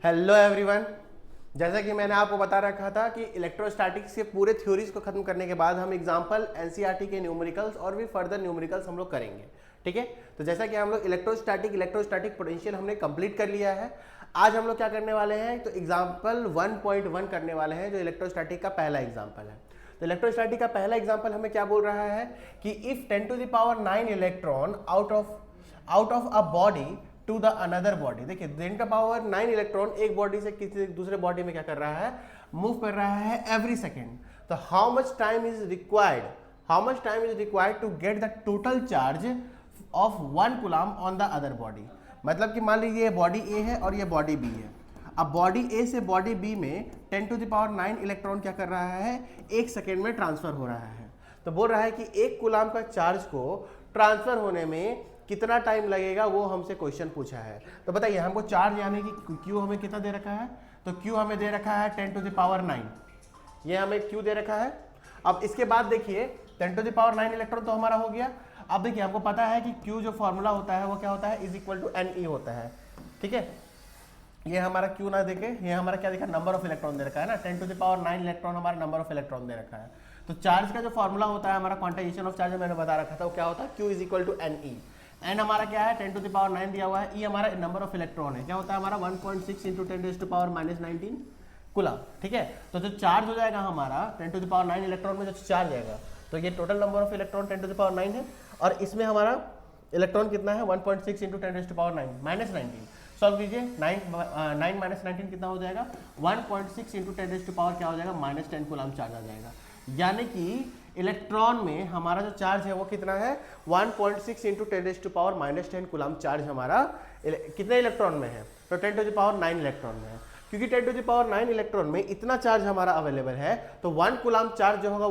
Hello everyone. जैसा कि मैंने आपको बता रखा था कि इलेक्ट्रोस्टैटिक्स के पूरे थ्योरीज को खत्म करने के बाद हम एग्जांपल एनसीईआरटी के न्यूमेरिकल्स और भी फर्दर न्यूमेरिकल्स हम लोग करेंगे। ठीक है, तो जैसा कि हम लोग इलेक्ट्रोस्टैटिक पोटेंशियल हमने कंप्लीट कर लिया है। आज हम लोग क्या करने वाले हैं, तो एग्जाम्पल 1.1 करने वाले हैं, जो इलेक्ट्रोस्टैटिक का पहला एग्जाम्पल है। तो इलेक्ट्रोस्टैटिक का पहला एग्जाम्पल हमें क्या बोल रहा है कि if 10⁹ electron out of a body to the another body. देखिए 10⁹ इलेक्ट्रॉन एक बॉडी से किसी दूसरे बॉडी में क्या कर रहा है, मूव कर रहा है एवरी सेकेंड। तो how much time is required to get the total charge of 1 coulomb on the other body. मतलब कि मान लीजिए ये बॉडी ए है और ये बॉडी बी है। अब बॉडी ए से बॉडी बी में 10⁹ इलेक्ट्रॉन क्या कर रहा है, एक सेकेंड में ट्रांसफर हो रहा है। तो बोल रहा है कि 1 कूलम का चार्ज को ट्रांसफर होने में कितना टाइम लगेगा, वो हमसे क्वेश्चन पूछा है। तो बताइए हमको चार्ज यानी कि Q हमें कितना दे रखा है, तो Q हमें दे रखा है 10⁹, ये हमें Q दे रखा है। अब इसके बाद देखिए 10⁹ इलेक्ट्रॉन तो हमारा हो गया। अब देखिए हमको पता है कि Q जो फॉर्मूला होता है वो क्या होता है, = NE होता है। ठीक है, ये हमारा Q ना देखे, ये हमारा क्या देखा, नंबर ऑफ इलेक्ट्रॉन दे रखा है ना। 10⁹ इलेक्ट्रॉन हमारा नंबर ऑफ इलेक्ट्रॉन दे रखा है। तो चार्ज का जो फॉर्मूला होता है हमारा, क्वांटाइजेशन ऑफ चार्ज मैंने बता रखा था, वो क्या होता है, Q = NE। एन हमारा क्या है, 10⁹ दिया हुआ है। ई हमारा नंबर ऑफ इलेक्ट्रॉन है, क्या होता है हमारा 1.6 × 10⁻⁻19 कूलम। ठीक है, तो जो चार्ज हो जाएगा हमारा 10⁹ इलेक्ट्रॉन में जो चार्ज आएगा, तो ये टोटल नंबर ऑफ इलेक्ट्रॉन 10⁹ है और इसमें हमारा इलेक्ट्रॉन कितना है, 1.6 × 10⁻⁻19। सॉल्व कीजिए, 9 - 19 कितना हो जाएगा, 1.6 × 10⁻, क्या हो जाएगा, -10 कूलम चार्ज आ जाएगा। यानी कि इलेक्ट्रॉन में हमारा जो चार्ज है वो कितना है, 1.6 × 10⁻⁻10 कूलम चार्ज हमारा कितने इलेक्ट्रॉन में है, तो 10⁹ इलेक्ट्रॉन में है। क्योंकि 10⁹ इलेक्ट्रॉन में इतना चार्ज हमारा अवेलेबल है, तो 1 कूलम चार्ज जो होगा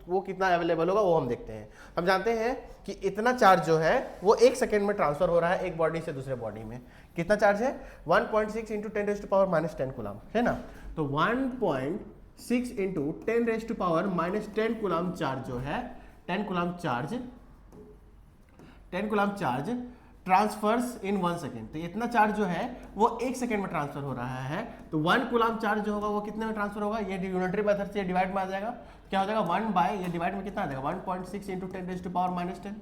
वो कितना अवेलेबल होगा, वो हम देखते हैं। हम जानते हैं कि इतना चार्ज जो है वो एक सेकेंड में ट्रांसफर हो रहा है एक बॉडी से दूसरे बॉडी में। कितना चार्ज है, 1.6 × 10⁻⁻10 कूलम, है ना। तो 1.6 × 10⁻⁻10 कूलम चार्ज जो है, 10 कूलम चार्ज ट्रांसफर्स इन 1 सेकेंड। तो इतना चार्ज जो है वो 1 सेकेंड में ट्रांसफर हो रहा है। तो 1 कूलम चार्ज जो होगा वो कितने में ट्रांसफर होगा, ये यूनिटरी मेथड से डिवाइड में आ जाएगा। क्या हो जाएगा, 1 बाय ये डिवाइड में कितना आ जाएगा, 1.6 × 10⁻⁻10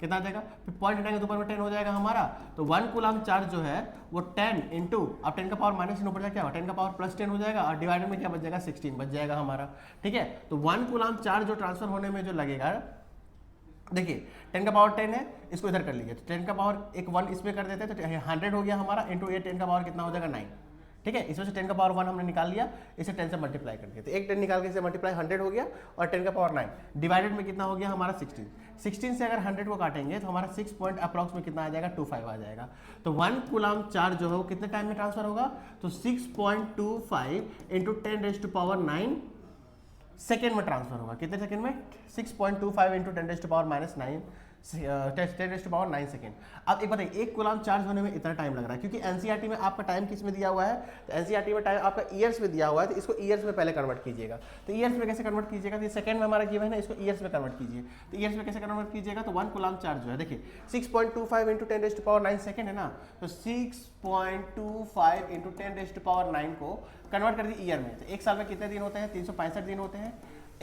कितना आ जाएगा, फिर पॉइंट हटाएंगे तो ऊपर में 10 हो जाएगा हमारा। तो 1 कूलम चार्ज जो है वो 10 इंटू, अब 10 का पावर -10 ऊपर क्या होगा, 10 का पावर +10 हो जाएगा और डिवाइडेड में क्या बच जाएगा, 16 बच जाएगा हमारा। ठीक है, तो 1 कूलम चार्ज जो ट्रांसफर होने में जो लगेगा, देखिए 10 का पावर 10 है, इसको इधर कर लीजिए, तो 10 का पावर एक 1 इसमें कर देते हैं तो 100 हो गया हमारा, इंटू ये 10 का पावर कितना हो जाएगा, 9। ठीक है, इसमें से 10 का पावर 1 हमने निकाल लिया, इसे 10 से मल्टीप्लाई कर दिया, तो एक 10 निकाल के इसे मल्टीप्लाई 100 हो गया और 10 का पावर 9 डिवाइडेड में कितना हो गया हमारा 16 से अगर 100 को काटेंगे तो हमारा 6 पॉइंट अप्रॉक्स में कितना आ जाएगा, 25 आ जाएगा। तो 1 कूलम चार्ज जो है वो कितने टाइम में ट्रांसफर होगा, तो 6.25 × 10⁻⁹ सेकेंड में ट्रांसफर होगा। कितने सेकेंड में, 6.25 × 10⁻⁹ सेकेंड। अब एक बताइए, 1 कूलम चार्ज होने में इतना टाइम लग रहा है, क्योंकि एनसीईआरटी में आपका टाइम किस में दिया हुआ है, तो एनसीईआरटी में टाइम आपका ईयर्स में दिया हुआ है, तो इसको ईयर्स में पहले कन्वर्ट कीजिएगा। तो ईयर्स में कैसे कन्वर्ट कीजिएगा, तो सेकंड में हमारा गिवन है, इसको ईयर्स में कन्वर्ट कीजिए। तो ईयर्स में कैसे कन्वर्ट कीजिएगा, तो 1 कूलम चार्ज जो है, देखिए 6.25 × 10⁻⁹ सेकेंड है ना, तो 6.25 × 10⁻⁹ को कन्वर्ट कर दिए ईयर में। तो एक साल में कितने दिन होते हैं, 365 दिन होते हैं।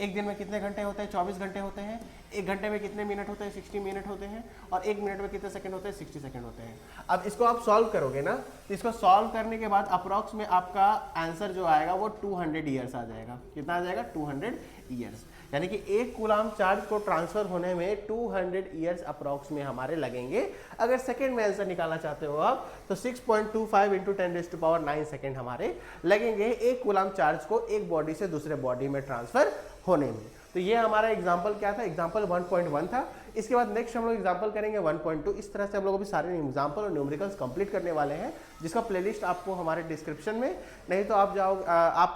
एक दिन में कितने घंटे होते हैं, 24 घंटे होते हैं। एक घंटे में कितने मिनट होते हैं, 60 मिनट होते हैं। और एक मिनट में कितने सेकंड होते हैं, 60 सेकंड होते हैं। अब इसको आप सॉल्व करोगे ना, तो इसको सॉल्व करने के बाद अप्रॉक्स में आपका आंसर जो आएगा वो 200 ईयर्स आ जाएगा। कितना आ जाएगा, 200 ईयर्स। यानी कि 1 कूलम चार्ज को ट्रांसफर होने में 200 ईयर्स अप्रॉक्स में हमारे लगेंगे। अगर सेकंड में आंसर निकालना चाहते हो आप, तो 6.25 × 10⁻⁹ सेकंड हमारे लगेंगे 1 कूलम चार्ज को एक बॉडी से दूसरे बॉडी में ट्रांसफर होने में। तो ये हमारा एग्जाम्पल क्या था, एग्जाम्पल 1.1 था। इसके बाद नेक्स्ट हम लोग एग्जाम्पल करेंगे 1.2। इस तरह से हम लोग अभी सारे एग्जाम्पल और न्यूमेरिकल्स कंप्लीट करने वाले हैं, जिसका प्लेलिस्ट आपको हमारे डिस्क्रिप्शन में, नहीं तो आप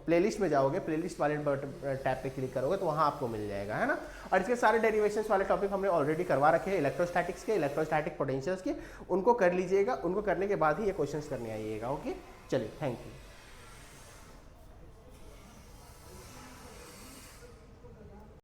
प्लेलिस्ट में जाओगे, प्लेलिस्ट वाले टैब पे क्लिक करोगे तो वहाँ आपको मिल जाएगा, है ना। और इसके सारे डेरिवेशंस वाले टॉपिक हमने ऑलरेडी करवा रखे हैं, इलेक्ट्रोस्टैटिक्स के, इलेक्ट्रोस्टैटिक पोटेंशियल्स के। उनको कर लीजिएगा, उनको करने के बाद ही ये क्वेश्चंस करने आइएगा। ओके, चलिए, थैंक यू।